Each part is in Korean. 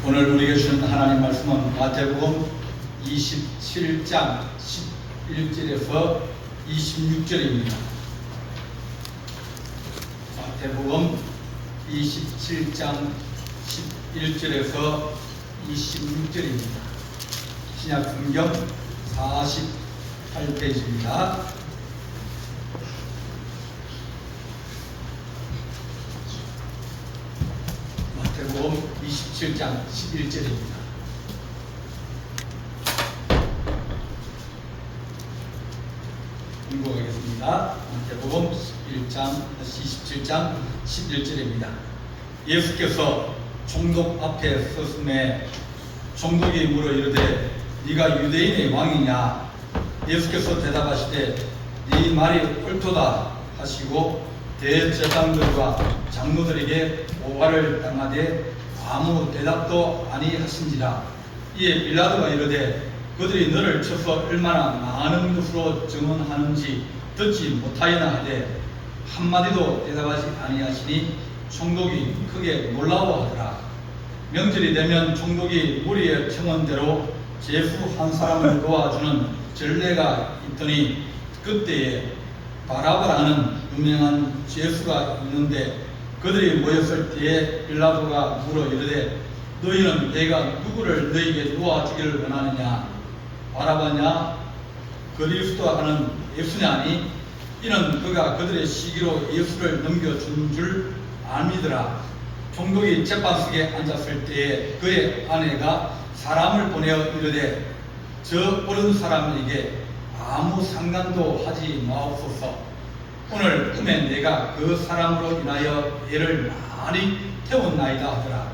오늘 우리에게 주신 하나님 말씀은 마태복음 27장 11절에서 26절입니다. 마태복음 27장 11절에서 26절입니다. 신약성경 48페이지입니다. 마태복음 27장 11절입니다. 공부하겠습니다. 마태복음 27장 11절입니다. 예수께서 총독 앞에 서심에 총독이 물어 이르되 네가 유대인의 왕이냐? 예수께서 대답하시되 네 말이 옳도다 하시고 대제사장들과 장로들에게 오화를 당하되 아무 대답도 아니하신지라. 이에 빌라도가 이르되 그들이 너를 쳐서 얼마나 많은 것으로 증언하는지 듣지 못하였나 하되 한마디도 대답하지 아니하시니 총독이 크게 놀라워하더라. 명절이 되면 총독이 무리의 청원대로 제후 한 사람을 도와주는 전례가 있더니 그때에 바라바라는 유명한 죄수가 있는데 그들이 모였을 때에 빌라도가 물어 이르되 너희는 내가 누구를 너희에게 놓아주기를 원하느냐? 바라바냐? 그리스도 하는 예수냐니? 이는 그가 그들의 시기로 예수를 넘겨준 줄 아미더라. 총독이 재판석에 앉았을 때에 그의 아내가 사람을 보내어 이르되 저 어른 사람에게 아무 상관도 하지 마옵소서. 오늘 꿈에 내가 그 사람으로 인하여 애를 많이 태웠나이다 하더라.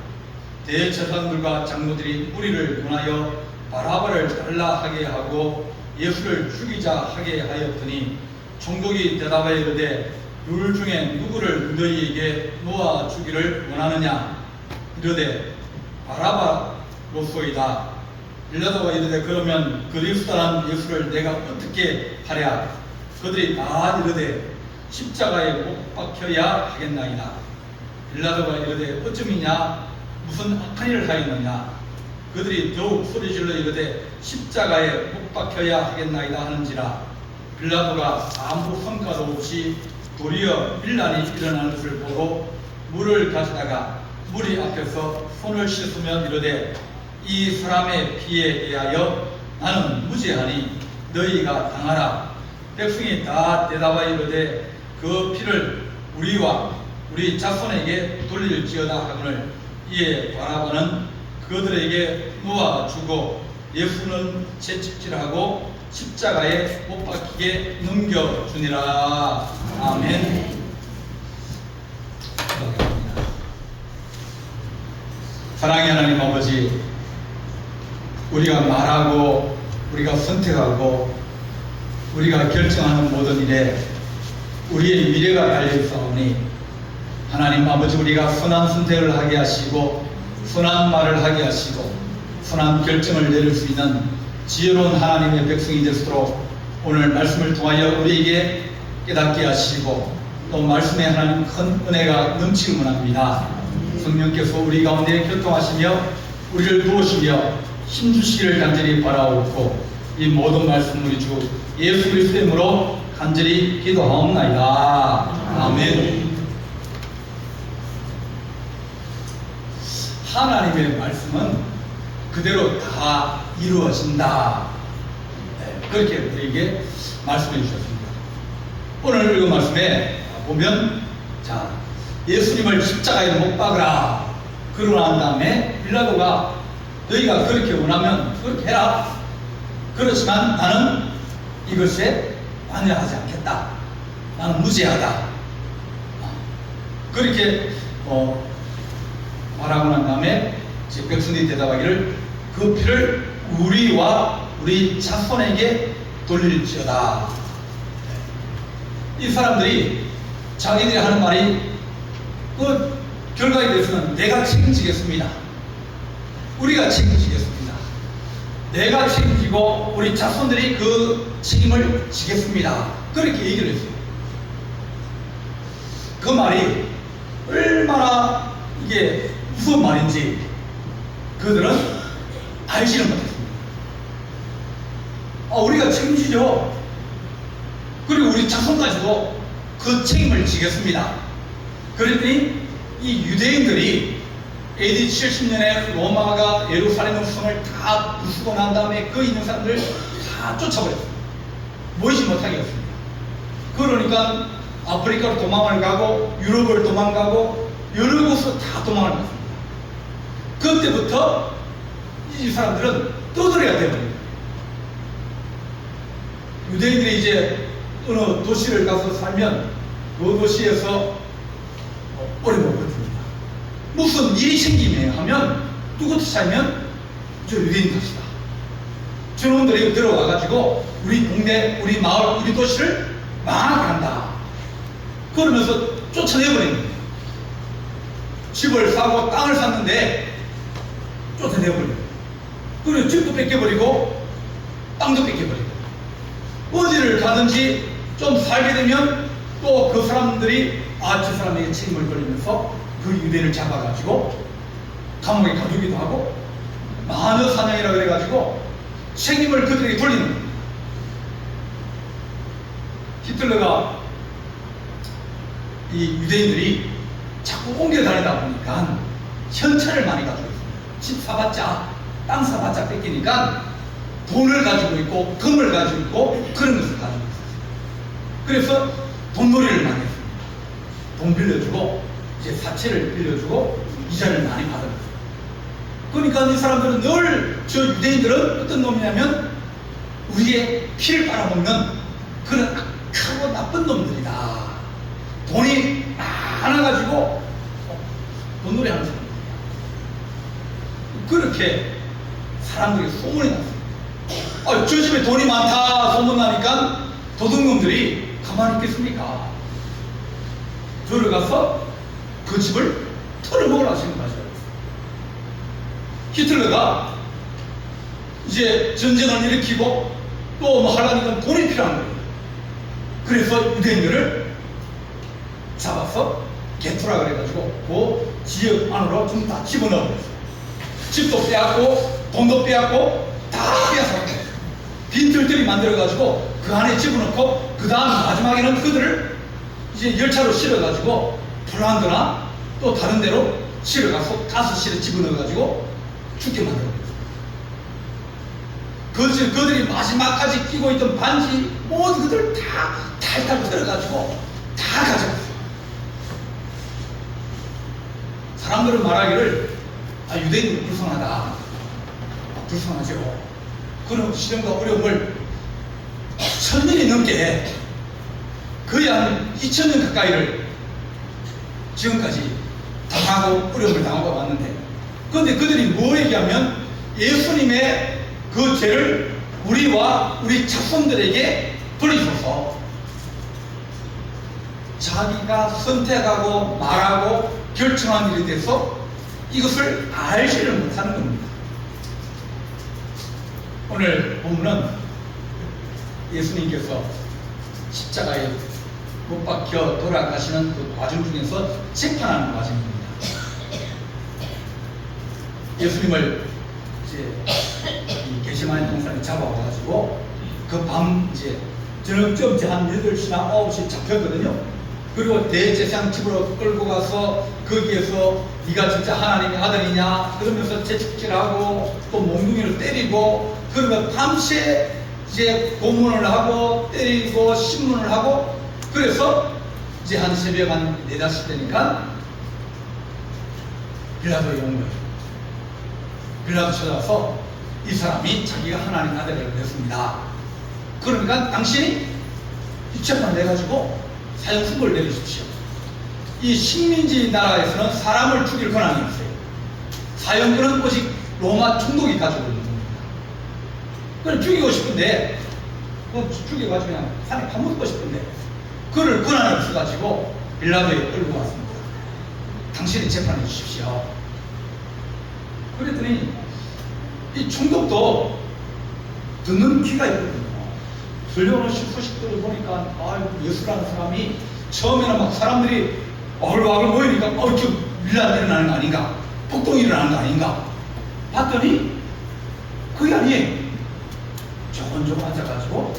대제사장들과 장로들이 무리를 권하여 바라바를 달라 하게 하고 예수를 죽이자 하게 하였더니 총독이 대답하여 이르되 둘 중에 누구를 너희에게 놓아 주기를 원하느냐? 이르되 바라바로소이다. 빌라도가 이르되 그러면 그리스도란 예수를 내가 어떻게 하랴? 그들이 다 이르되 십자가에 못 박혀야 하겠나이다. 빌라도가 이르되 어쩌미냐? 무슨 악한 일을 하였느냐? 그들이 더욱 소리질러 이르되 십자가에 못 박혀야 하겠나이다 하는지라. 빌라도가 아무 성과도 없이 도리어 밀란이 일어나는 것을 보고 물을 가져다가 무리 앞에서 손을 씻으며 이르되 이 사람의 피에 대하여 나는 무죄하니 너희가 당하라. 백성이 다 대답하여 이르되 그 피를 우리와 우리 자손에게 돌릴지어다 하거늘. 이에 바라바는 그들에게 놓아주고 예수는 채찍질하고 십자가에 못 박히게 넘겨주니라. 아멘. 사랑의 하나님 아버지, 우리가 말하고 우리가 선택하고 우리가 결정하는 모든 일에 우리의 미래가 달려있사오니 하나님 아버지, 우리가 선한 선택을 하게 하시고 선한 말을 하게 하시고 선한 결정을 내릴 수 있는 지혜로운 하나님의 백성이 될수록 오늘 말씀을 통하여 우리에게 깨닫게 하시고 또 말씀에 하나님 큰 은혜가 넘치기 원합니다. 성령께서 우리 가운데 교통하시며 우리를 도우시며 힘주시기를 간절히 바라옵고 이 모든 말씀 우리 주 예수 그리스도의 이름으로 간절히 기도하옵나이다. 아멘. 하나님의 말씀은 그대로 다 이루어진다. 그렇게 우리에게 말씀해 주셨습니다. 오늘 읽은 말씀에 보면 예수님을 십자가에 못 박으라. 그러고 난 다음에 빌라도가 너희가 그렇게 원하면 그렇게 해라. 그렇지만 나는 이것에 관여하지 않겠다. 나는 무죄하다. 그렇게 말하고 난 다음에 백성들이 대답하기를 그 피를 우리와 우리 자손에게 돌릴지어다. 이 사람들이 자기들이 하는 말이 그 결과에 대해서는 내가 책임지겠습니다. 우리가 책임지겠습니다. 내가 책임지고 우리 자손들이 그 책임을 지겠습니다. 그렇게 얘기를 했어요. 그 말이 얼마나 이게 무슨 말인지 그들은 알지는 못했습니다. 우리가 책임지죠. 그리고 우리 자손까지도 그 책임을 지겠습니다. 그랬더니 이 유대인들이 AD 70년에 로마가 예루살렘 성을 다 부수고 난 다음에 그 있는 사람들 다 쫓아버렸습니다. 모이지 못하게 했습니다. 그러니까 아프리카로 도망을 가고 유럽을 도망가고 여러 곳으로 다 도망을 갔습니다. 그때부터 이 사람들은 떠들어야 됩니다. 유대인들이 이제 어느 도시를 가서 살면 그 도시에서 오래 못 버팁니다. 무슨 일이 생기면 하면 누구한테 살면 저 유대인 탓이다. 저놈들이 들어와가지고 우리 동네, 우리 마을, 우리 도시를 망하게 한다. 그러면서 쫓아내버립니다. 집을 사고 땅을 샀는데 쫓아내버립니다. 그리고 집도 뺏겨버리고 땅도 뺏겨버리고 어디를 가든지 좀 살게 되면 또 그 사람들이 저 사람에게 책임을 돌리면서 그 유대인을 잡아가지고 감옥에 가두기도 하고 마녀 사냥이라 그래가지고 책임을 그들에게 돌리는 겁니다. 히틀러가 이 유대인들이 자꾸 옮겨 다니다 보니까 현찰을 많이 가지고 있습니다. 집 사봤자 땅 사봤자 뺏기니까 돈을 가지고 있고 금을 가지고 있고 그런 것을 가지고 있었어요. 그래서 돈놀이를 많이 했습니다. 돈 빌려주고 이제 사채를 빌려주고 이자를 많이 받았어요. 그러니까 이 사람들은 늘 저 유대인들은 어떤 놈이냐면 우리의 피를 빨아먹는 그런 악하고 나쁜 놈들이다. 돈이 많아가지고 돈놀이 하는 사람들이야. 그렇게 사람들이 소문이 났어요. 저 집에 돈이 많다 소문나니까 도둑놈들이 가만히 있겠습니까? 들어가서 그 집을 털어먹으라 생각하셔요. 히틀러가 이제 전쟁을 일으키고 또 뭐 하려니까 돈이 필요한 거예요. 그래서 유대인들을 잡아서 게토라 그래가지고 그 지역 안으로 좀 다 집어넣어버렸어요. 집도 빼앗고 돈도 빼앗고 다 빼앗았어요. 빈털들이 만들어가지고 그 안에 집어넣고 그 다음 마지막에는 그들을 이제 열차로 실어가지고 폴란드나 또 다른 데로 실어가서 가스실에 집어넣어가지고 죽게 만들어버렸어요. 그들이 마지막까지 끼고 있던 반지 모든 것들을 다 탈탈 털어가지고 다 가져갔어요. 사람들은 말하기를 유대인은 불쌍하다. 불쌍하죠. 그런 시련과 어려움을 1000년이 넘게 거의 한 2000년 가까이를 지금까지 당하고 어려움을 당하고 왔는데, 그런데 그들이 뭐 얘기하면 예수님의 그 죄를 우리와 우리 자손들에게 돌리셔서 자기가 선택하고 말하고 결정한 일에 대해서 이것을 알지를 못하는 겁니다. 오늘 본문은 예수님께서 십자가에 못 박혀 돌아가시는 그 과정 중에서 재판하는 과정입니다. 예수님을 이제 이 게세마네 동산에 잡아와가지고 그 밤 이제 저녁쯤 한 8시나 9시 잡혔거든요. 그리고 대제사장 집으로 끌고 가서 거기에서 네가 진짜 하나님의 아들이냐 그러면서 채찍질하고 또 몽둥이를 때리고, 그러면 밤새 이제 고문을 하고 때리고 신문을 하고, 그래서 이제 한 새벽 한 4, 5시 되니까 빌라도에 온 거예요. 빌라도 찾아와서 이 사람이 자기가 하나님 아들이라고 했습니다. 그러니까 당신이 유체판 내가지고 사형 선고를 내리십시오. 이 식민지 나라에서는 사람을 죽일 권한이 없어요. 사형권은 오직 로마 총독이 가지고 있는 겁니다. 그걸 죽이고 싶은데, 죽여가지고 그냥 산에 파묻고 싶은데, 그를 권한이 없어가지고 빌라도에 끌고 왔습니다. 당신이 재판해 주십시오. 그랬더니 이 총독도 듣는 귀가 있거든요. 들려오는 소식들을 보니까 예수라는 사람이 처음에는 막 사람들이 와글와글 모이니까 저 밀란 일어나는 거 아닌가, 폭동이 일어나는 거 아닌가, 봤더니 그게 아니에요. 조곤조곤 앉아가지고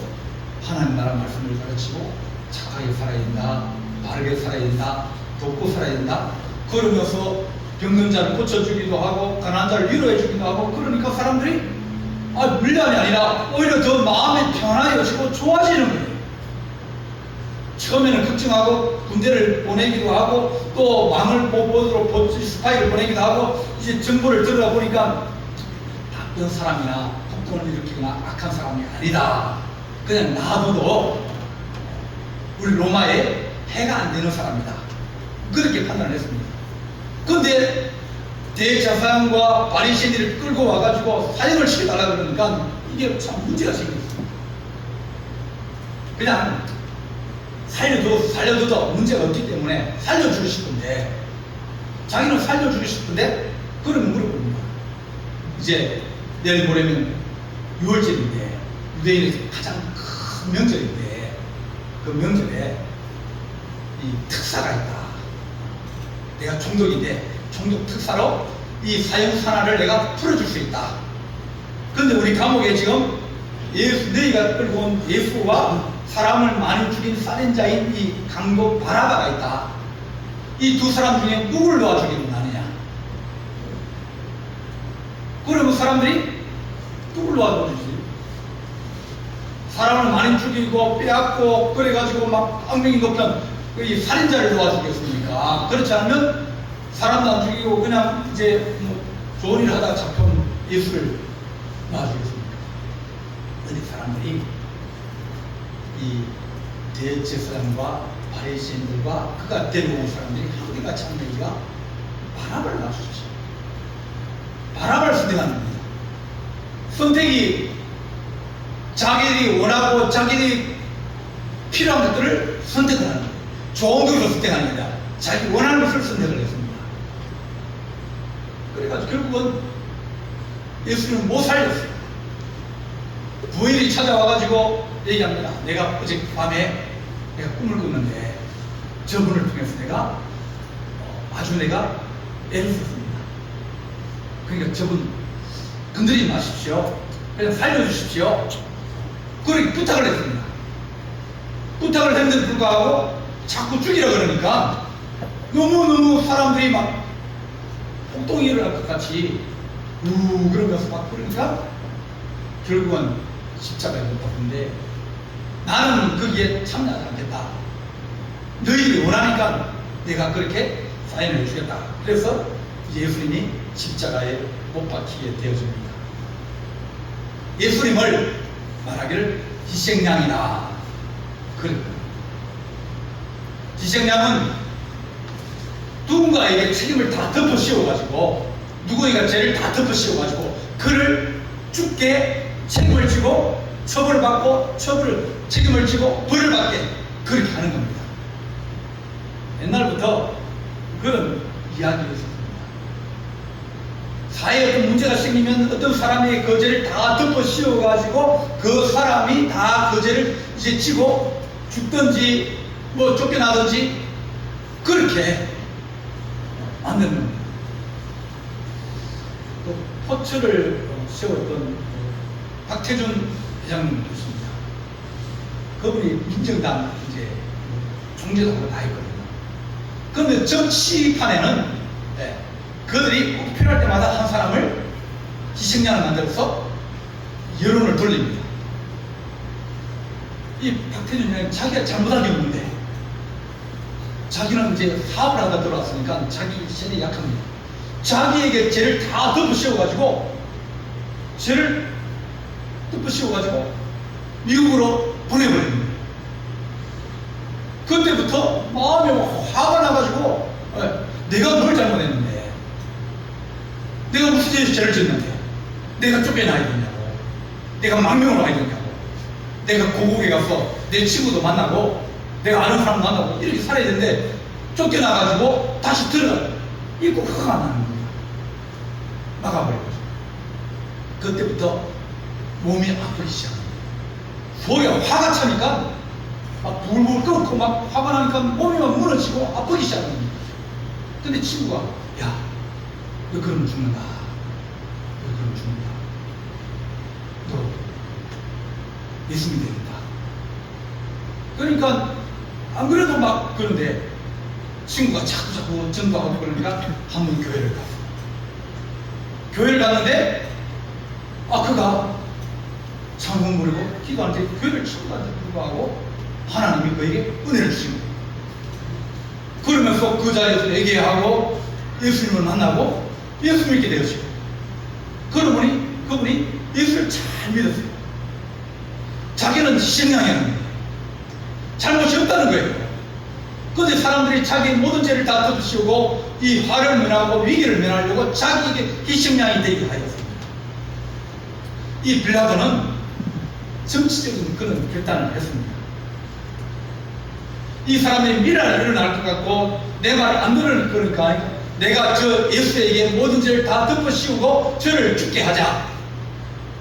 하나님 나라 말씀을 가르치고 착하게 살아야 된다, 바르게 살아야 된다, 돕고 살아야 된다. 그러면서 병든 자를 고쳐주기도 하고 가난한 자를 위로해주기도 하고, 그러니까 사람들이 물량이 아니라 오히려 더 마음이 편안해지고 좋아지는 거예요. 처음에는 걱정하고 군대를 보내기도 하고 또 망을 보도록 스파이를 보내기도 하고, 이제 정보를 들어가 보니까 나쁜 사람이나 폭동을 일으키거나 악한 사람이 아니다. 그냥 놔둬도 우리 로마에 해가 안 되는 사람이다. 그렇게 판단을 했습니다. 그런데 대제사장과 바리새인들을 끌고 와가지고 사형을 시켜달라 그러니까 이게 참 문제가 생겼습니다. 그냥 살려둬도 문제가 없기 때문에 살려주고 싶은데, 자기는 살려주고 싶은데, 그러면 물어봅니다. 이제 내일 모레면 6월절인데 유대인에서 가장 큰 명절인데 그 명절에 이 특사가 있다. 내가 총독인데 총독 특사로 이 사형산하를 내가 풀어줄 수 있다. 그런데 우리 감옥에 지금 너희가 끌고 온 예수와 사람을 많이 죽인 살인자인 이 강도 바라바가 있다. 이 두 사람 중에 누구를 도와주기를 하느냐? 그러면 사람들이 누구를 도와주지? 사람을 많이 죽이고 빼앗고 그래가지고 막 악명이 높던 이 살인자를 도와주겠습니까? 그렇지 않으면 사람도 안 죽이고 그냥 이제 뭐 좋은 일 하다가 잡혀온 예수를 도와주겠습니까? 근데 사람들이 이 대제사장과 바리새인들과 그가 데려온 사람들이 한결같이 한 얘기가 바라바를 놔주십시오. 바라바를 선택하는 겁니다. 선택이 자기들이 원하고 자기들이 필요한 것들을 선택하는 거예요. 좋은 것을 선택하는 게 아니라 자기 원하는 것을 선택을 했습니다. 그래가지고 결국은 예수님은 못 살렸어요. 부인이 찾아와가지고 얘기합니다. 내가 어젯밤에 내가 꿈을 꿨는데 저분을 통해서 내가 아주 내가 애를 썼습니다. 그러니까 저분 건드리지 마십시오. 그냥 살려주십시오. 그렇게 부탁을 했습니다. 부탁을 했는데도 불구하고 자꾸 죽이라 그러니까 너무너무 사람들이 막 폭동이 일어날 것 같이 그러면서 막 그러니까 결국은 십자가에 못 박는데 나는 거기에 참여하지 않겠다. 너희들이 원하니까 내가 그렇게 사인을 해주겠다. 그래서 예수님이 십자가에 못 박히게 되어집니다. 예수님을 말하기를 희생양이다. 그런 희생양은 누군가에게 책임을 다 덮어 씌워가지고 누구에게 죄를 다 덮어 씌워가지고 그를 죽게 책임을 지고 처벌받고 책임을 지고 벌을 받게 그렇게 하는 겁니다. 옛날부터 그런 이야기가 있었습니다. 사회에 어떤 문제가 생기면 어떤 사람의 그 죄를 다 덮어 씌워가지고 그 사람이 다 그 죄를 이제 지고 죽든지 뭐 쫓겨나든지 그렇게 만드는 겁니다. 또 포철을 세웠던 박태준 회장님도 있습니다. 그분이 민정당 이제 총재도 다 있거든요. 그런데 정치판에는 그들이 꼭 필요할 때마다 한 사람을 희생양을 만들어서 여론을 돌립니다. 이 박태준 회장이 자기가 잘못한 게 없는데 자기는 이제 사업을 하다 들어왔으니까 자기 신이 약합니다. 자기에게 죄를 다 덮어 씌워가지고 죄를 덮어 씌워가지고 미국으로 보내버립니다. 그때부터 마음이 화가 나가지고 내가 뭘 잘못했는데 내가 무슨 죄를 짓는데 내가 쫓겨나야 되냐고 내가 망명을 와야 되냐고 내가 고국에 가서 내 친구도 만나고 내가 아는 사람 만나고 이렇게 살아야 되는데 쫓겨나가지고 다시 들어가 이거 화가 나는 겁니다. 막아버린 거죠. 그때부터 몸이 아프기 시작합니다. 소리가 화가 차니까 막 불불 끓고 막 화가 나니까 몸이 막 무너지고 아프기 시작합니다. 근데 친구가 야 너 그러면 죽는다. 없습니다. 또 있으면 됩니다. 그러니까 안 그래도 막 그런데 친구가 자꾸 전도하고 그러니까 한번 교회를 갔어. 교회를 갔는데 그가 창문 부리고 기도하는데 교회를 친구한테 불구하고 하나님이 그에게 은혜를 주신 거예요. 그러면서 그 자리에서 얘기하고 예수님을 만나고 예수 믿게 되었어요. 그러보니 그분이 예수를 잘 믿었어요. 자기는 희생양이었는데 잘못이 없다는 거예요. 그런데 사람들이 자기의 모든 죄를 다 덮으시고 이 화를 면하고 위기를 면하려고 자기에게 희생양이 되게 하였습니다. 이 빌라도는 정치적인 그런 결단을 했습니다. 이 사람이 미래를 일어날 것 같고 내 말을 안 들을 거니까 내가 저 예수에게 모든 죄를 다 덮어씌우고 죄를 죽게 하자.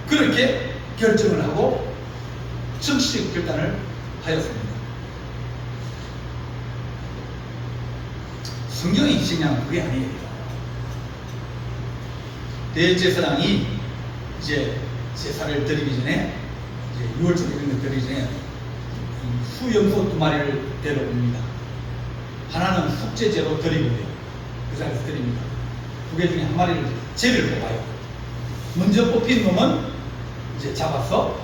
그렇게 결정을 하고 정치적 결단을 하였습니다. 성경의 희생양은 그게 아니에요. 대제사장이 이제 제사를 드리기 전에 이제 6월절 이런 걸 드리기 전에 수염소 2마리를 데려옵니다. 하나는 속죄제로 드리고요. 그 자리에서 드립니다. 2개 중에 1마리를 제비를 뽑아요. 먼저 뽑힌 놈은 이제 잡아서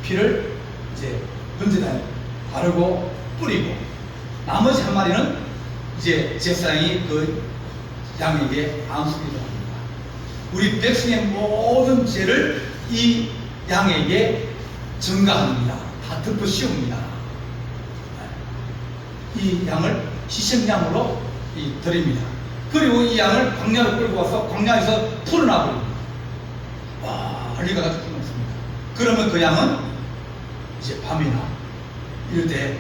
피를 이제 번제단에 바르고 뿌리고 나머지 1마리는 이제 제사장이 그 양에게 안수기도 합니다. 우리 백성의 모든 죄를 이 양에게 전가합니다. 다 덮어 씌웁니다. 이 양을 희생양으로 드립니다. 그리고 이 양을 광야로 끌고 와서 광야에서 풀어놔버립니다. 와, 알리가 가지고 풀어놓습니다. 그러면 그 양은 이제 밤이나 이럴 때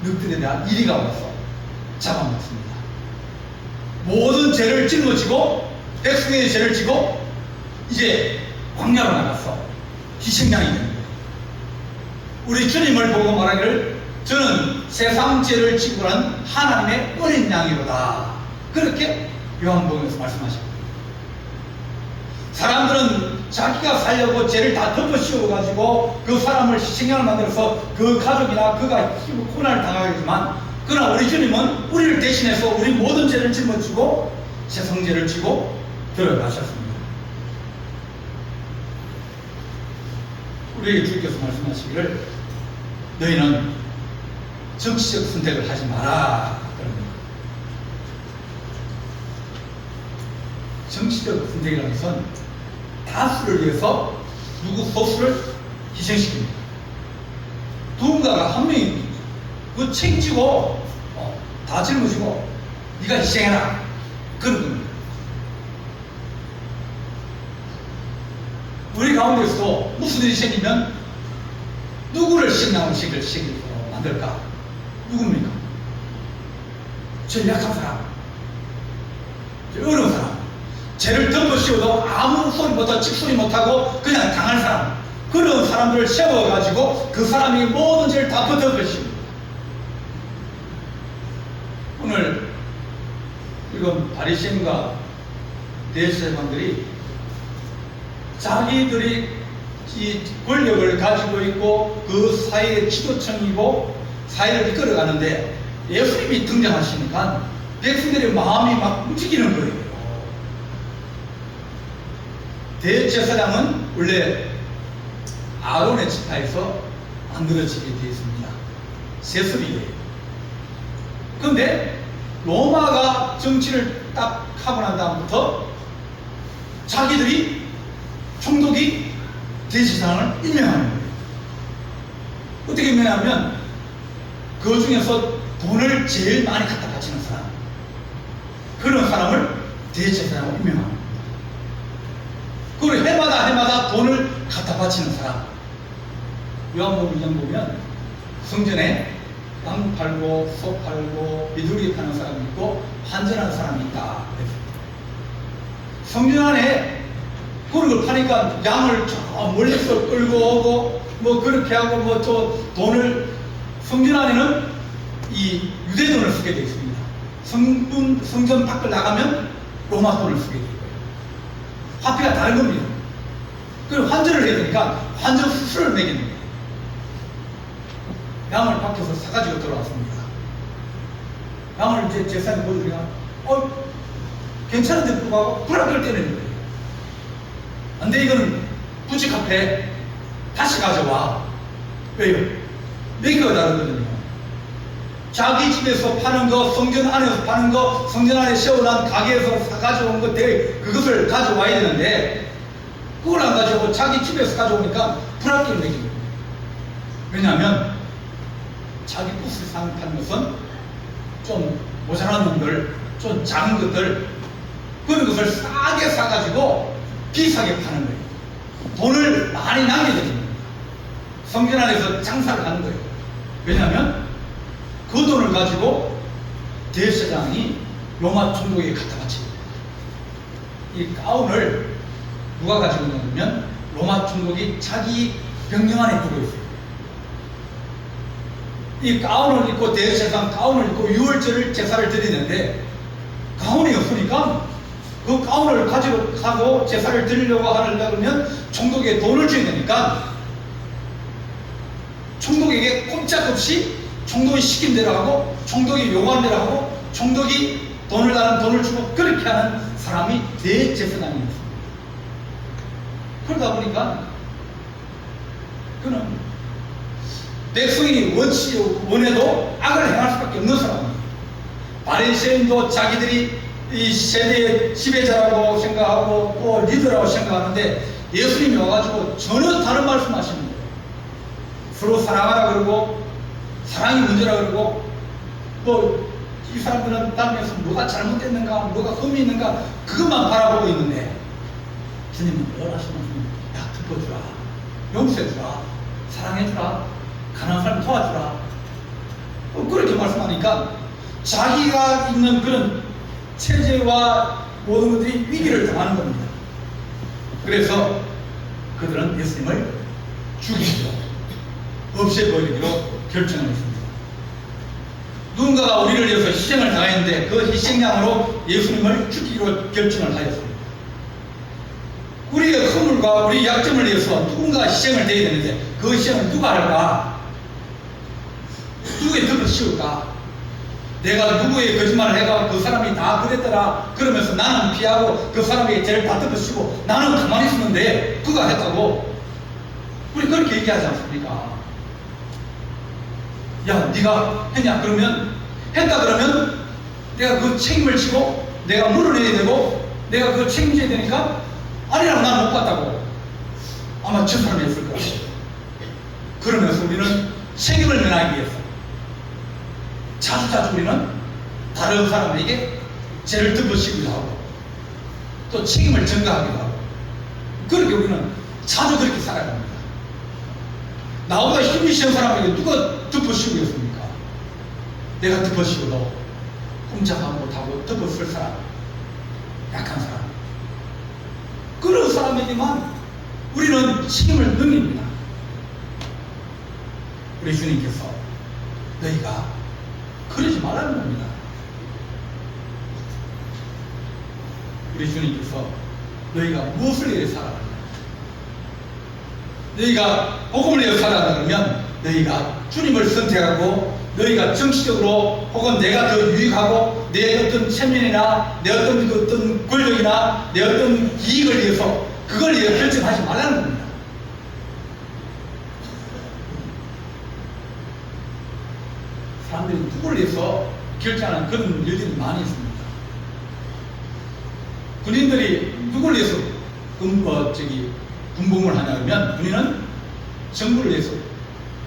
늑들에 대한 이리가 와서 잡아먹습니다. 모든 죄를 짊어지고 백성의 죄를 지고 이제 광야로 나가서 희생양이 되는 거예요. 우리 주님을 보고 말하기를 저는 세상 죄를 지고 간 하나님의 어린 양이로다. 그렇게 요한복음에서 말씀하십니다. 사람들은 자기가 살려고 죄를 다 덮어씌워가지고 그 사람을 희생양을 만들어서 그 가족이나 그가 고난을 당하겠지만 그러나 우리 주님은 우리를 대신해서 우리 모든 죄를 짊어지고 세상죄를 지고 들어가셨습니다. 우리에게 주께서 말씀하시기를 너희는 정치적 선택을 하지 마라 그럽니다. 정치적 선택이라는 것은 다수를 위해서 누구 소수를 희생시킵니다. 누군가가 한 명이 그 책임지고 다 짊어지고 네가 희생해라 그런 겁니다. 우리 가운데서도 무슨 일이 생기면 누구를 희생양으로 만들까? 누굽니까? 제일 약한 사람, 제일 어려운 사람, 죄를 덮어씌워도 아무 소리 못하고 찍소리 못하고 그냥 당할 사람, 그런 사람들을 세워가지고 그 사람이 모든 죄를 다 덮어씌웁니다. 오늘 이건 바리새인과 대제사장들이 자기들이 이 권력을 가지고 있고 그 사회의 지도층이고 사회를 이끌어가는데 예수님이 등장하시니까 백성들의 마음이 막 움직이는 거예요. 대제사장은 원래 아론의 지파에서 만들어지게 되어 있습니다. 세습이에요. 그런데 로마가 정치를 딱 하고 난 다음부터 자기들이 총독이 대제사장을 임명하는 거예요. 어떻게 임명하면 그 중에서 돈을 제일 많이 갖다 바치는 사람, 그런 사람을 대제사장으로 임명합니다. 그리고 해마다 돈을 갖다 바치는 사람. 요한복음 2장 보면 성전에 양 팔고 소 팔고 비둘기 파는 사람이 있고 환전하는 사람이 있다. 성전 안에 그런 걸 파니까 양을 저 멀리서 끌고 오고 뭐 그렇게 하고 뭐 또 돈을 성전 안에는 이 유대 돈을 쓰게 되어 있습니다. 성전 밖을 나가면 로마 돈을 쓰게 되어 있고요. 화폐가 다른 겁니다. 그리고 환전을 해야 되니까 환전 수수료를 매기는 거예요. 양을 밖에서 사가지고 들어왔습니다. 양을 이제 제사장이 보여주니까 괜찮은데 불구하고 불합격을 떼내는 거예요. 근데 이거는 부칙합해. 다시 가져와. 왜요? 매기가 다르거든요. 자기 집에서 파는 거, 성전 안에서 파는 거, 성전 안에 세워놓은 가게에서 가져온 것, 그것을 가져와야 되는데, 그걸 안 가져오고 자기 집에서 가져오니까 불합격을 매기는 거예요. 왜냐하면, 자기 부스에 파는 것은 좀 모자란 놈들, 좀 작은 것들, 그런 것을 싸게 사가지고 비싸게 파는 거예요. 돈을 많이 남겨야 됩니다. 성전 안에서 장사를 하는 거예요. 왜냐하면 그 돈을 가지고 대제사장이 로마 총독에게 갖다 바칩니다. 이 가운을 누가 가지고 있냐면 로마 총독이 자기 병영 안에 두고 있어요. 이 가운을 입고 대제사장 가운을 입고 유월절 제사를 드리는데 가운이 없으니까 그 가운을 가지고 가고 제사를 드리려고 하려면 총독에게 돈을 줘야 되니까 총독에게 꼼짝없이 총독이 시킨 대로 하고 총독이 요구한 대로 하고 총독이 돈을 달라면 돈을 주고 그렇게 하는 사람이 대제사장이었습니다. 그러다 보니까 그는 백성이 원해도 악을 행할 수밖에 없는 사람입니다. 바리새인도 자기들이 이 세대의 지배자라고 생각하고 또 리더라고 생각하는데 예수님이 와가지고 전혀 다른 말씀 하시는 거예요. 서로 사랑하라 그러고 사랑이 문제라 그러고 또 이 사람들은 땅에서 뭐가 잘못됐는가 뭐가 흠이 있는가 그것만 바라보고 있는데 주님은 뭘 하시는 야 덮어주라 용서해주라 사랑해주라 가난한 사람 도와주라 그렇게 말씀하니까 자기가 있는 그런 체제와 모든 것들이 위기를 당하는 겁니다. 그래서 그들은 예수님을 죽이기로 없애버리기로 결정을 했습니다. 누군가가 우리를 위해서 희생을 당했는데 그 희생양으로 예수님을 죽이기로 결정을 하였습니다. 우리의 허물과 우리 약점을 위해서 누군가 희생을 해야 되는데 그 희생을 누가 할까? 누구의 덕을 씌울까? 내가 누구의 거짓말을 해가 그 사람이 다 그랬더라 그러면서 나는 피하고 그 사람에게 죄를 다 덮어씌고 나는 가만히 있었는데 그가 했다고 우리 그렇게 얘기하지 않습니까? 야 네가 했냐 그러면 했다 그러면 내가 그 책임을 지고 내가 물어내야 되고 내가 그걸 책임져야 되니까 아니라고 나는 못 봤다고 아마 저 사람이 했을 거야. 그러면서 우리는 책임을 면하기 위해서 자주 우리는 다른 사람에게 죄를 덮어씌우기도 하고 또 책임을 전가하기도 하고 그렇게 우리는 자주 그렇게 살아갑니다. 나보다 힘이 센 사람에게 누가 덮어씌우겠습니까? 내가 덮어씌워도 꼼짝하고 못하고 덮어쓸 사람 약한 사람 그런 사람에게만 우리는 책임을 넘깁니다. 우리 주님께서 너희가 그러지 말라는 겁니다. 우리 주님께서 너희가 무엇을 위해 살아가냐 너희가 복음을 위해 살아가냐 그러면 너희가 주님을 선택하고 너희가 정치적으로 혹은 내가 더 유익하고 내 어떤 체면이나 내 어떤 권력이나 내 어떤 이익을 위해서 그걸 위해 결정하지 말라는 겁니다. 사람들이 누구를 위해서 결정하는 그런 일들이 많이 있습니다. 군인들이 누구를 위해서 군복무를 하냐면 군인은 정부를 위해서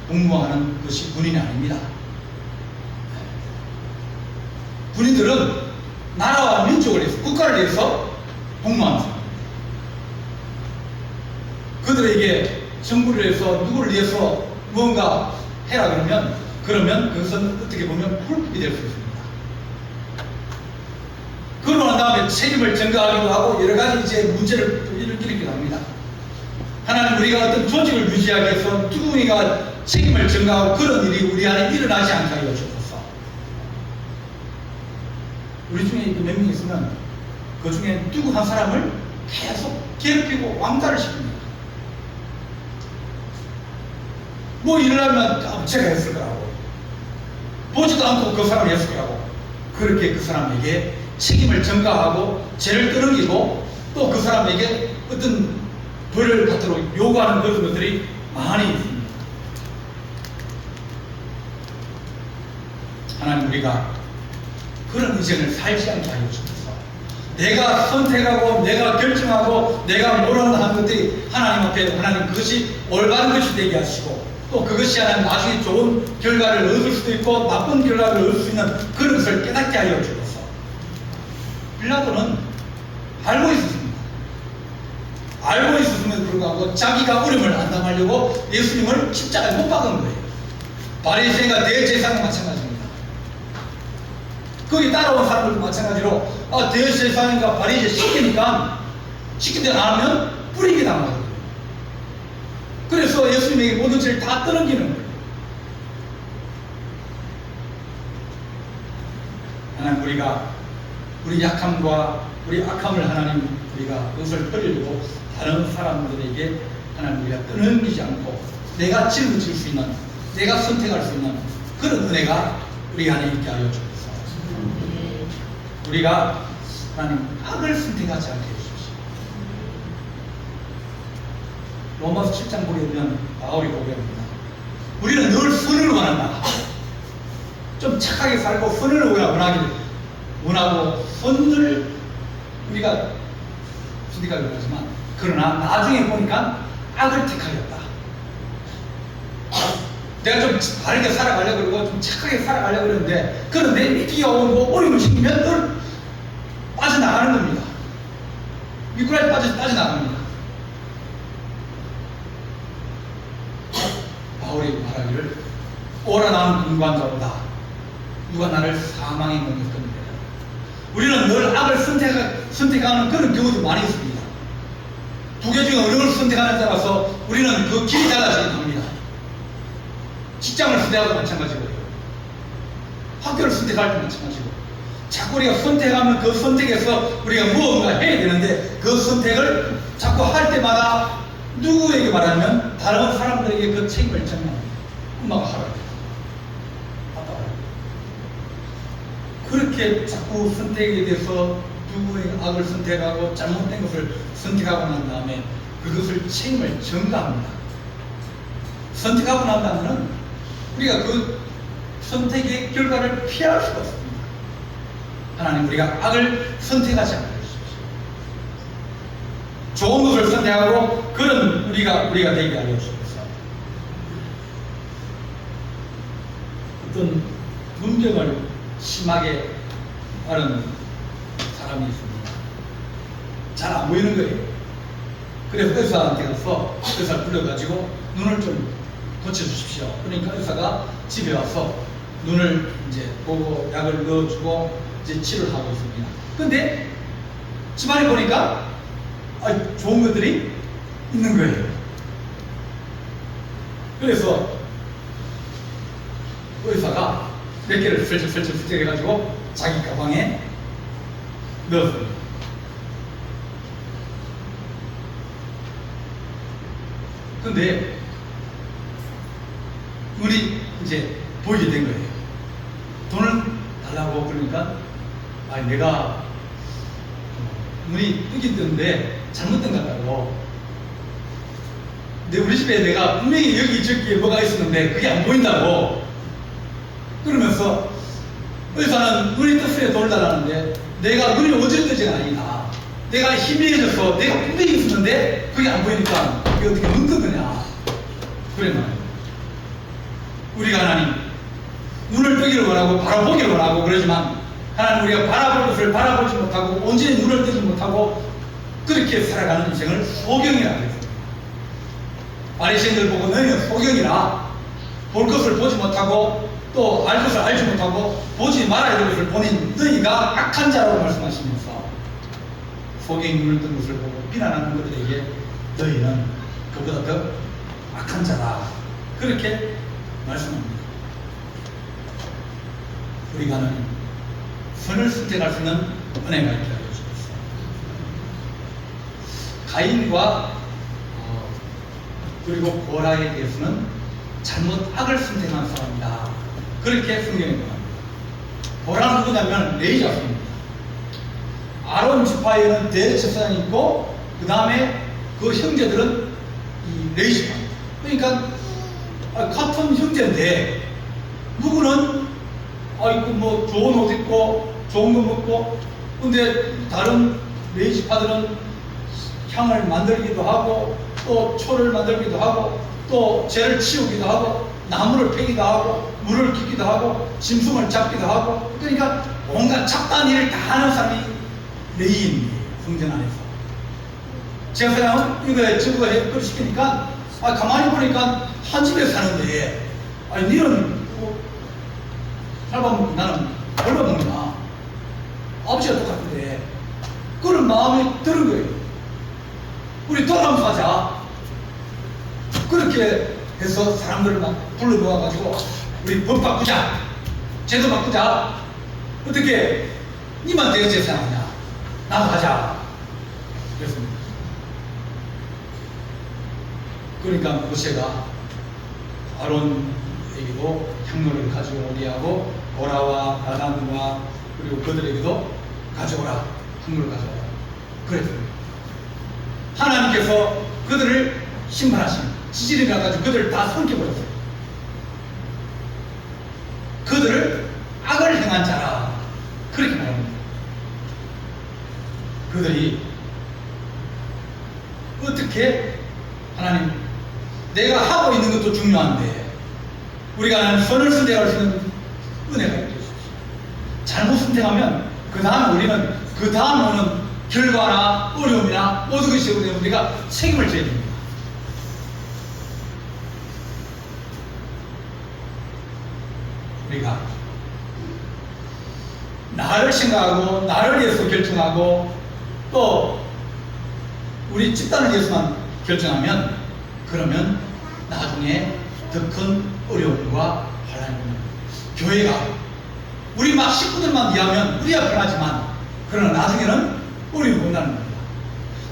복무하는 것이 군인이 아닙니다. 군인들은 나라와 민족을 위해서 국가를 위해서 복무하는 사람입니다. 그들에게 정부를 위해서 누구를 위해서 무언가 해라 그러면 그것은 어떻게 보면 불법이 될 수 있습니다. 그러고 난 다음에 책임을 전가하기도 하고 여러 가지 이제 문제를 일으키기도 합니다. 하나님 우리가 어떤 조직을 유지하기 위해서 누군가 책임을 전가하고 그런 일이 우리 안에 일어나지 않게 하여 주옵소서. 우리 중에 몇 명 있으면 그 중에 누구 한 사람을 계속 괴롭히고 왕따를 시킵니다. 뭐 일어나면 제가 했을 거라고, 보지도 않고 그 사람이 했을 거라고, 그렇게 그 사람에게 책임을 전가하고 죄를 떠넘기고 또 그 사람에게 어떤 벌을 받도록 요구하는 그런 것들이 많이 있습니다. 하나님, 우리가 그런 인생을 살지 않게 하여 주옵소서. 내가 선택하고 내가 결정하고 내가 뭐라는 하는 것들이 하나님 앞에, 하나님 그것이 올바른 것이 되게 하시고 또 그것이 하나님 나중에 좋은 결과를 얻을 수도 있고 나쁜 결과를 얻을 수 있는 그런 것을 깨닫게 하여 주옵소서. 빌라도는 알고 있었습니다. 알고 있었음에도 불구하고 자기가 어려움을 안 당하려고 예수님을 십자가에 못 박은 거예요. 바리새인과 대제사장도 마찬가지입니다. 거기 따라온 사람들도 마찬가지로 대제사장과 바리새 시키니까 시킨 대로 안 하면 뿌리게 당하거든요. 그래서 예수님에게 모든 죄를 다 떠넘기는 거예요. 하나님, 우리가 우리 약함과 우리 악함을 하나님 우리가 그것을 버리려고 다른 사람들에게 하나님 우리가 떠넘기지 않고 내가 짊어질 수 있는, 내가 선택할 수 있는 그런 은혜가 우리 안에 있게 하여 주옵소서. 우리가 하나님 악을 선택하지 않게 해주십시오. 로마서 7장 보게 되면 바울이 고백합니다. 우리는 늘 선을 원한다. 좀 착하게 살고 선을 원하고 선을 우리가 선택하기로 하지만 그러나 나중에 보니까 악을 택하였다. 내가 좀 바르게 살아가려고 그러고 좀 착하게 살아가려고 그러는데 그런데 미끼가 오고 어려움을 시키면 늘 빠져나가는 겁니다. 미꾸라지 빠져나갑니다. 바울이 말하기를 오라 나는 공관자로다. 누가 나를 사망에 넘길 겁니다. 우리는 늘 악을 선택하는 그런 경우도 많이 있습니다. 두 개 중에 어느 걸 선택하느냐에 따라서 우리는 그 길이 달라지게 합니다. 직장을 선택하고 마찬가지고요. 학교를 선택할 때 마찬가지고. 자꾸 우리가 선택하면 그 선택에서 우리가 무언가 해야 되는데 그 선택을 자꾸 할 때마다 누구에게 말하면 다른 사람들에게 그 책임을 전합니다. 엄마가 하라. 아빠가 하라. 그렇게 자꾸 선택에 대해서 누구의 악을 선택하고 잘못된 것을 선택하고 난 다음에 그것을 책임을 전가합니다. 선택하고 난 다음에는 우리가 그 선택의 결과를 피할 수가 없습니다. 하나님, 우리가 악을 선택하지 않게 해주십시오. 좋은 것을 선택하고 그런 우리가 되게 하여 주옵소서. 어떤 문병을 심하게 앓은 사람이 있습니다. 잘 안 보이는 거예요. 그래서 의사한테 가서 의사를 불러가지고 눈을 좀 고쳐주십시오. 그러니까 의사가 집에 와서 눈을 이제 보고 약을 넣어주고 이제 치료를 하고 있습니다. 근데 집안에 보니까 좋은 것들이 있는 거예요. 그래서 의사가 몇 개를 슬쩍 해가지고 자기 가방에 넣었습니다. 근데 눈이 이제 보이게 된 거예요. 돈을 달라고 그러니까 내가 눈이 뜨긴 뜨는데 잘못된 것 같다고. 근데 우리 집에 내가 분명히 여기 저기에 뭐가 있었는데 그게 안 보인다고. 그러면서 의사는 눈이 떴어야 돈을 달라는데 내가 눈이 어지럽지가 아니다. 내가 희미해져서 내가 분명히 있었는데 그게 안 보이니까 그게 어떻게 눈 뜨느냐. 그래 말이에요. 우리가 하나님 눈을 뜨기를 원하고 바라보기를 원하고 그러지만 하나님 우리가 바라볼 것을 바라보지 못하고 온전히 눈을 뜨지 못하고 그렇게 살아가는 인생을 소경이라고 했습니다. 바리새인들 보고 너희는 소경이라 볼 것을 보지 못하고 또 알 것을 알지 못하고 보지 말아야 될 것을 보니 너희가 악한 자라고 말씀하시면서 소경이 눈을 뜬 것을 보고 비난하는 것들에게 너희는 그보다 더 악한 자다. 그렇게 말씀합니다. 우리가 하나님 선을 선택할 수 있는 은혜가 있게 하여 주옵소서. 가인과 그리고 고라에 대해서는 잘못 악을 선택한 사람이다. 그렇게 성경에 말합니다. 보라는 누구냐면 레이자입니다. 아론 지파에는 대제사장이 있고 그 다음에 그 형제들은 이 레이지파입니다. 그러니까 같은 형제인데 누구는 아이고 뭐 좋은 옷 입고 좋은 거 먹고, 근데 다른 레이지파들은 향을 만들기도 하고 또 초를 만들기도 하고 또 죄를 치우기도 하고 나무를 패기도 하고 물을 깃기도 하고 짐승을 잡기도 하고, 그러니까 온갖 잡다한 일을 다 하는 사람이 레이인이에요. 성전 안에서 제사장은 이거에 저거 해 시키니까 가만히 보니까 한 집에 사는데 니는 살밥먹고 나는 얼마먹나 아버지가 똑같은데 그런 마음이 드는 거예요. 우리 돌아가면 사자. 그렇게 해서 사람들을 막 불러 모아가지고 우리 법 바꾸자, 제도 바꾸자. 어떻게 니만 대제사장이냐, 나도 가자. 그랬습니다. 그러니까 모세가 아론에게도 향로를 가져오게 하고 보라와 나단과 그리고 그들에게도 가져오라, 향로를 가져오라 그랬습니다. 하나님께서 그들을 심판하신 지질이 나가지고 그들을 다 삼켜버렸어요. 그들을 악을 행한 자라 그렇게 말합니다. 그들이 어떻게 하나님, 내가 하고 있는 것도 중요한데 우리가 하나님 선을 선택할 수 있는 은혜가 있게 해주십시오. 잘못 선택하면 그 다음에 우리는 그 다음 오는 결과나 어려움이나 모든 것이 우리가 책임을 져야 됩니다. 우리가 나를 생각하고 나를 위해서 결정하고 또 우리 집단을 위해서만 결정하면 그러면 나중에 더 큰 어려움과 환란이 옵니다. 교회가 우리 막 식구들만 이해하면 우리가 편하지만 그러나 나중에는 어려움이 온다는 겁니다.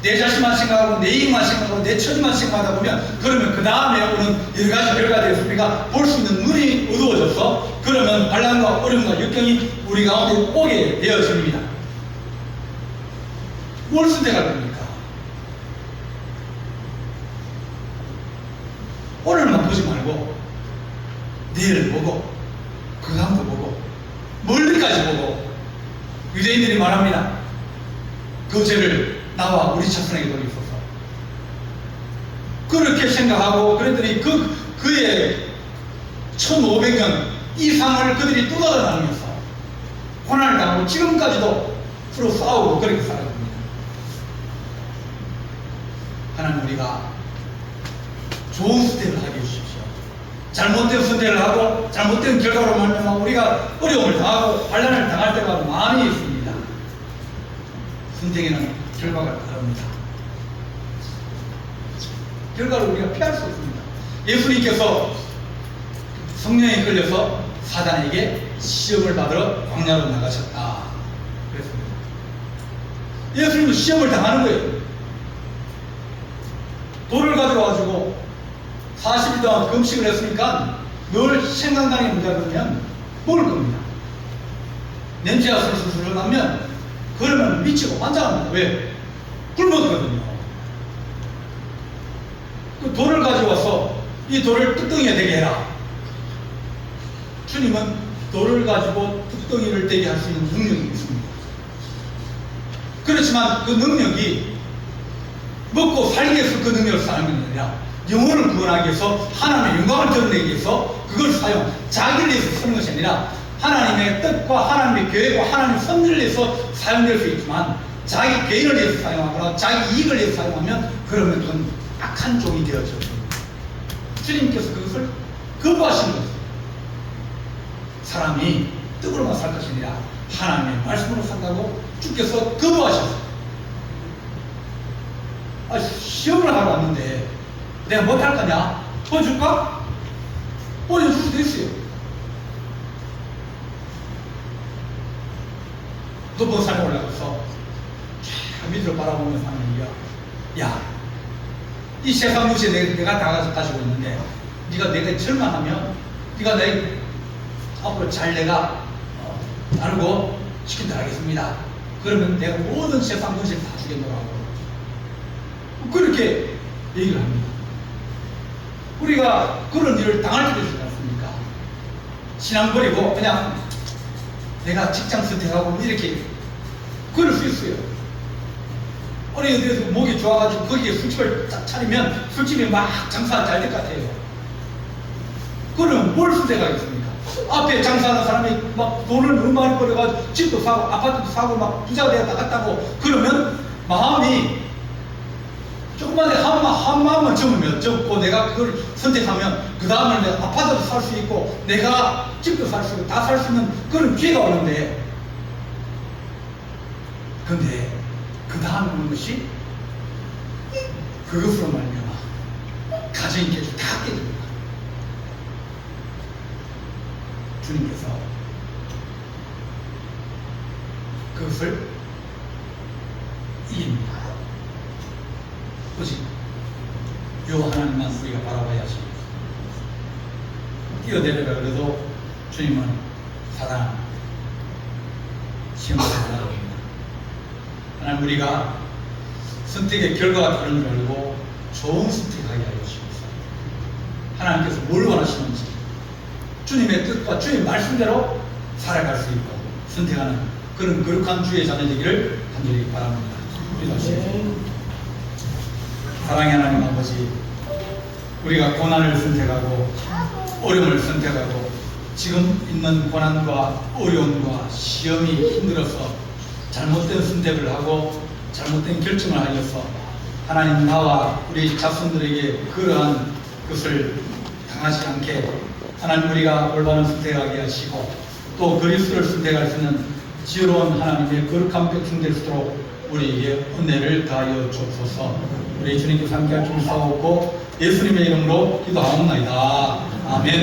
내 자신만 생각하고 내 이익만 생각하고 내 처지만 생각하다 보면 그러면 그 다음에 오는 여러 가지 결과들에서 우리가 볼 수 있는 눈이 어두워져서 그러면 환란과 어려움과 역경이 우리 가운데 오게 되어집니다. 뭘 선택할 겁니까? 오늘만 보지 말고 내일을 보고 그 다음도 보고 멀리까지 보고 유대인들이 말합니다. 그 죄를 나와 우리 자손에게 돌리소서. 그렇게 생각하고 그랬더니 그의 1500년 이상을 그들이 뚜다가 나누면서 고난을 당하고 지금까지도 서로 싸우고 그렇게 살아갑니다. 하나님, 우리가 좋은 선택을 하게 해주십시오. 잘못된 선택을 하고 잘못된 결과로 말미암아 우리가 어려움을 당하고 환난을 당할 때가 많이 있습니다. 선택에는 결과가 다릅니다. 결과를 우리가 피할 수 없습니다. 예수님께서 성령에 끌려서 사단에게 시험을 받으러 광야로 나가셨다 그랬습니다. 예수님도 시험을 당하는 거예요. 돌을 가져와가지고 40일 동안 금식을 했으니까 늘 생강당에 묻어두면 먹을 겁니다. 냄새가 슬슬 나면 그러면 미치고 환장합니다. 왜? 굶었거든요. 그 돌을 가져와서 이 돌을 뚝덩이에 대게 해라. 주님은 돌을 가지고 뚝덩이를 대게 할 수 있는 능력이 있습니다. 그렇지만 그 능력이 먹고 살기 위해서 그 능력을 사는 게 아니라 영혼을 구원하기 위해서 하나님의 영광을 드러내기 위해서 그걸 자기를 위해서 쓰는 것이 아니라 하나님의 뜻과 하나님의 계획과 하나님의 섭리를 위해서 사용될 수 있지만 자기 개인을 위해서 사용하거나 자기 이익을 위해서 사용하면 그러면 그건 악한 종이 되어져. 주님께서 그것을 거부하시는 거죠. 사람이 뜻으로만 살 것이 아니라 하나님의 말씀으로 산다고 주께서 거부하셨어요. 시험을 하러 왔는데 내가 못할 거냐? 보여줄까? 보여줄 수도 있어요. 높은 산에 올라가서 저 밑으로 바라보면서 하는 얘기야. 야, 이 세상 무시에 내가 다 가지고 있는데 네가 내게 절망하면 네가 내 앞으로 잘 내가 다루고 시킨다 하겠습니다. 그러면 내가 모든 세상 것을 다 주겠노라고 그렇게 얘기를 합니다. 우리가 그런 일을 당할 때도 있지 않습니까? 신앙 버리고 그냥 내가 직장 선택하고 이렇게 그럴 수 있어요. 어디 어디에서 목이 좋아가지고 거기에 술집을 딱 차리면 술집이 막 장사 잘 될 것 같아요. 그러면 뭘 선택하겠습니까? 앞에 장사하는 사람이 막 돈을 너무 많이 벌어가지고 집도 사고 아파트도 사고 막 부자가 되어 나갔다고 그러면 마음이 조금만 한 마음만 접고 내가 그걸 선택하면 그 다음에 내가 아파트도 살 수 있고 내가 집도 살 수 있고 다 살 수 있는 그런 기회가 오는데 근데 그 다음에 오는 것이 그것으로 말미암아 가정이 깨지고 다 깨집니다. 주님께서 그것을 이깁니다. 오직 요 하나님만 우리가 바라봐야 하십니다. 뛰어내려가 그래도 주님은 사랑, 시험을 사랑합니다. 하나님 우리가 선택의 결과가 다른 줄 알고 좋은 선택하게 하여 주시옵소서. 하나님께서 뭘 원하시는지 주님의 뜻과 주님의 말씀대로 살아갈 수 있고 선택하는 그런 거룩한 주의 자녀 되기를 간절히 바랍니다. 기도하시겠습니다. 사랑의 하나님 아버지, 우리가 고난을 선택하고 어려움을 선택하고 지금 있는 고난과 어려움과 시험이 힘들어서 잘못된 선택을 하고 잘못된 결정을 하여서 하나님 나와 우리 자손들에게 그러한 것을 당하지 않게 하나님 우리가 올바른 선택하게 하시고 또 그리스도를 선택할 수 있는 지혜로운 하나님의 거룩한 백성 될 수 있도록 우리에게 은혜를 다하여 주옵소서. 우리 주님께서 함께할 줄 사옵고 예수님의 이름으로 기도하옵나이다. 아멘.